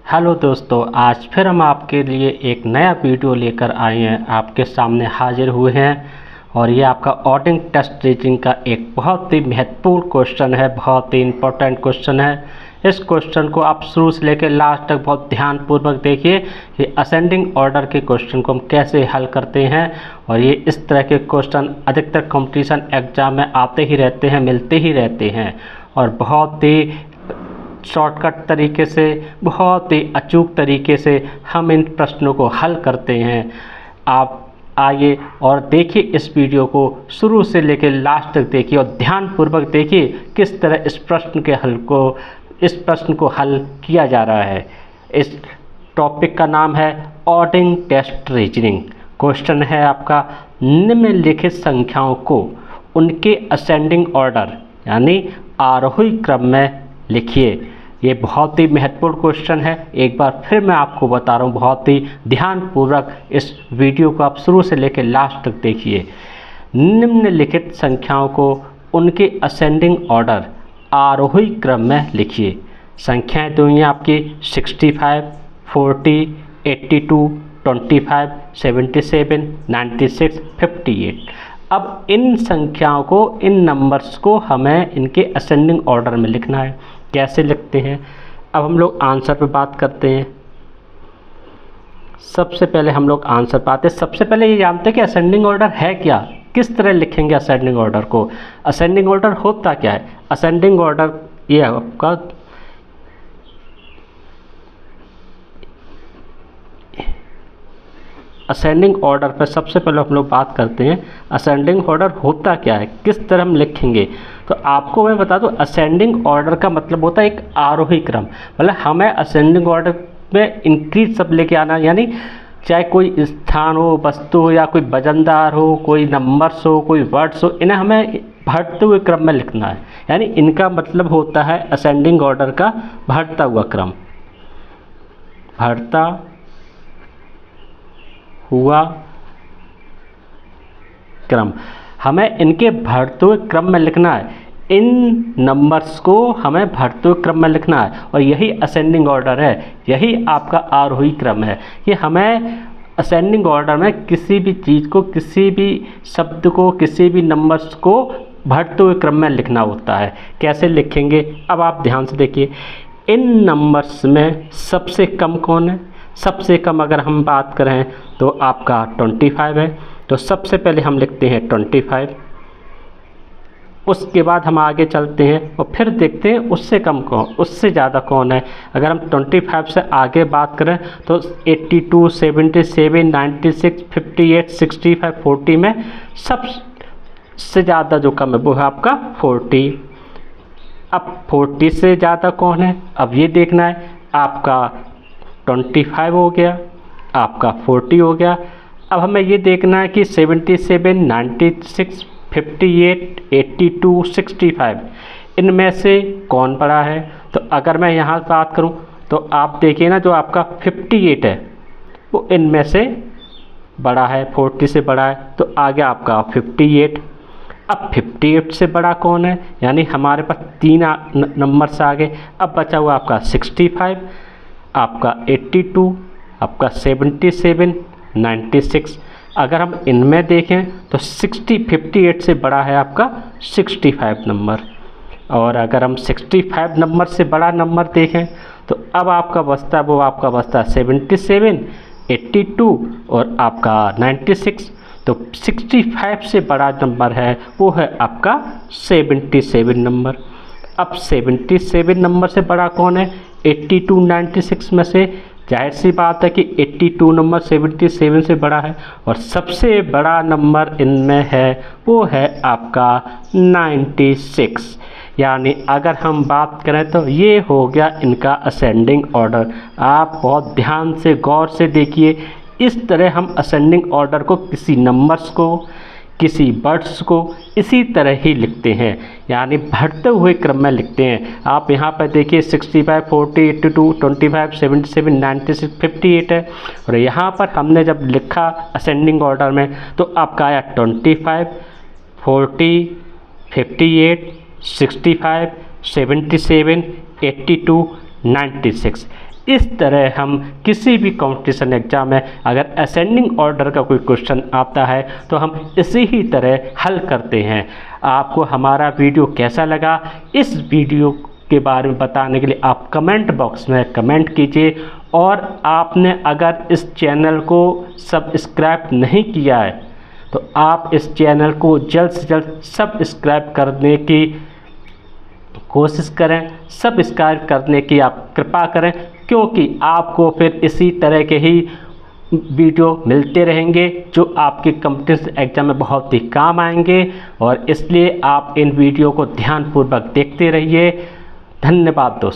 Hello दोस्तों, आज फिर हम आपके लिए एक नया वीडियो लेकर आए हैं, आपके सामने हाजिर हुए हैं। और ये आपका ऑडिंग टेस्ट रीजनिंग का एक बहुत ही महत्वपूर्ण क्वेश्चन है, बहुत ही इम्पोर्टेंट क्वेश्चन है। इस क्वेश्चन को आप शुरू से लेकर लास्ट तक बहुत ध्यानपूर्वक देखिए कि असेंडिंग ऑर्डर के क्वेश्चन को हम कैसे हल करते हैं। और ये इस तरह के क्वेश्चन अधिकतर कॉम्पिटिशन एग्जाम में आते ही रहते हैं, मिलते ही रहते हैं और बहुत ही शॉर्टकट तरीके से, बहुत ही अचूक तरीके से हम इन प्रश्नों को हल करते हैं। आप आइए और देखिए इस वीडियो को शुरू से लेकर लास्ट तक देखिए और ध्यानपूर्वक देखिए किस तरह इस प्रश्न को हल किया जा रहा है। इस टॉपिक का नाम है ऑर्डरिंग टेस्ट रीजनिंग। क्वेश्चन है आपका, निम्नलिखित संख्याओं को उनके असेंडिंग ऑर्डर यानी आरोही क्रम में लिखिए। ये बहुत ही महत्वपूर्ण क्वेश्चन है। एक बार फिर मैं आपको बता रहा हूँ, बहुत ही ध्यानपूर्वक इस वीडियो को आप शुरू से लेकर लास्ट तक देखिए। निम्नलिखित संख्याओं को उनके असेंडिंग ऑर्डर आरोही क्रम में लिखिए। संख्याएं तो ये आपकी 65, 40, 82, 25, 77, 96, 58। अब इन संख्याओं को, इन नंबर्स को हमें इनके असेंडिंग ऑर्डर में लिखना है। कैसे लिखते हैं? अब हम लोग आंसर पे बात करते हैं। सबसे पहले हम लोग आंसर पाते हैं। सबसे पहले ये जानते हैं कि असेंडिंग ऑर्डर है क्या, किस तरह लिखेंगे असेंडिंग ऑर्डर को। असेंडिंग ऑर्डर होता क्या है? असेंडिंग ऑर्डर ये आपका असेंडिंग ऑर्डर पर सबसे पहले हम लोग बात करते हैं। असेंडिंग ऑर्डर होता क्या है, किस तरह हम लिखेंगे। तो आपको मैं बता दूं, असेंडिंग ऑर्डर का मतलब होता है एक आरोही क्रम। मतलब हमें असेंडिंग ऑर्डर में इंक्रीज सब लेके आना, यानी चाहे कोई स्थान हो, वस्तु हो, या कोई वजनदार हो, कोई नंबर्स हो, कोई वर्ड्स हो, इन्हें हमें बढ़ते हुए क्रम में लिखना है। यानी इनका मतलब होता है असेंडिंग ऑर्डर का बढ़ता हुआ क्रम, बढ़ता हुआ क्रम। हमें इनके बढ़ते हुए क्रम में लिखना है। इन नंबर्स को हमें बढ़ते हुए क्रम में लिखना है और यही असेंडिंग ऑर्डर है, यही आपका आरोही क्रम है। कि हमें असेंडिंग ऑर्डर में किसी भी चीज़ को, किसी भी शब्द को, किसी भी नंबर्स को बढ़ते हुए क्रम में लिखना होता है। कैसे लिखेंगे अब आप ध्यान से देखिए। इन नंबर्स में सबसे कम कौन है? सबसे कम अगर हम बात करें तो आपका 25 है। तो सबसे पहले हम लिखते हैं 25। उसके बाद हम आगे चलते हैं और फिर देखते हैं उससे कम कौन, उससे ज़्यादा कौन है। अगर हम 25 से आगे बात करें तो 82, 77, 96, 58, 65, 40 में सबसे ज़्यादा जो कम है वो है आपका 40। अब 40 से ज़्यादा कौन है, अब ये देखना है। आपका 25 हो गया, आपका 40 हो गया। अब हमें ये देखना है कि 77, 96, 58, 82, 65 इनमें से कौन बड़ा है। तो अगर मैं यहाँ बात करूँ तो आप देखिए ना, जो आपका 58 है वो इनमें से बड़ा है, 40 से बड़ा है। तो आ गया आपका 58। अब 58 से बड़ा कौन है, यानी हमारे पास 3 नंबर से आगे। अब बचा हुआ आपका 65, आपका 82, आपका 77, 96। अगर हम इनमें देखें तो 58 से बड़ा है आपका 65 नंबर। और अगर हम 65 नंबर से बड़ा नंबर देखें तो अब आपका बचता है, वो आपका बचता है 77, 82 और आपका 96। तो 65 से बड़ा नंबर है वो है आपका 77 नंबर। अब 77 नंबर से बड़ा कौन है? 82, 96 में से जाहिर सी बात है कि 82 नंबर 77 से बड़ा है। और सबसे बड़ा नंबर इनमें है वो है आपका 96। यानी अगर हम बात करें तो ये हो गया इनका असेंडिंग ऑर्डर। आप बहुत ध्यान से, गौर से देखिए। इस तरह हम असेंडिंग ऑर्डर को, किसी नंबर्स को, किसी वर्ड्स को इसी तरह ही लिखते हैं, यानी बढ़ते हुए क्रम में लिखते हैं। आप यहाँ पर देखिए 65, 40, 82, 25, 77, 96, 58 है। और यहाँ पर हमने जब लिखा असेंडिंग ऑर्डर में तो आपका आया 25, 40, 58, 65, 77, 82, 96। इस तरह हम किसी भी कंपटीशन एग्ज़ाम में अगर असेंडिंग ऑर्डर का कोई क्वेश्चन आता है तो हम इसी ही तरह हल करते हैं। आपको हमारा वीडियो कैसा लगा, इस वीडियो के बारे में बताने के लिए आप कमेंट बॉक्स में कमेंट कीजिए। और आपने अगर इस चैनल को सब्सक्राइब नहीं किया है तो आप इस चैनल को जल्द से जल्द सब्सक्राइब करने की कोशिश करें, सब्सक्राइब करने की आप कृपा करें, क्योंकि आपको फिर इसी तरह के ही वीडियो मिलते रहेंगे जो आपके कॉम्पिटिटिव एग्ज़ाम में बहुत ही काम आएंगे। और इसलिए आप इन वीडियो को ध्यानपूर्वक देखते रहिए। धन्यवाद दोस्तों।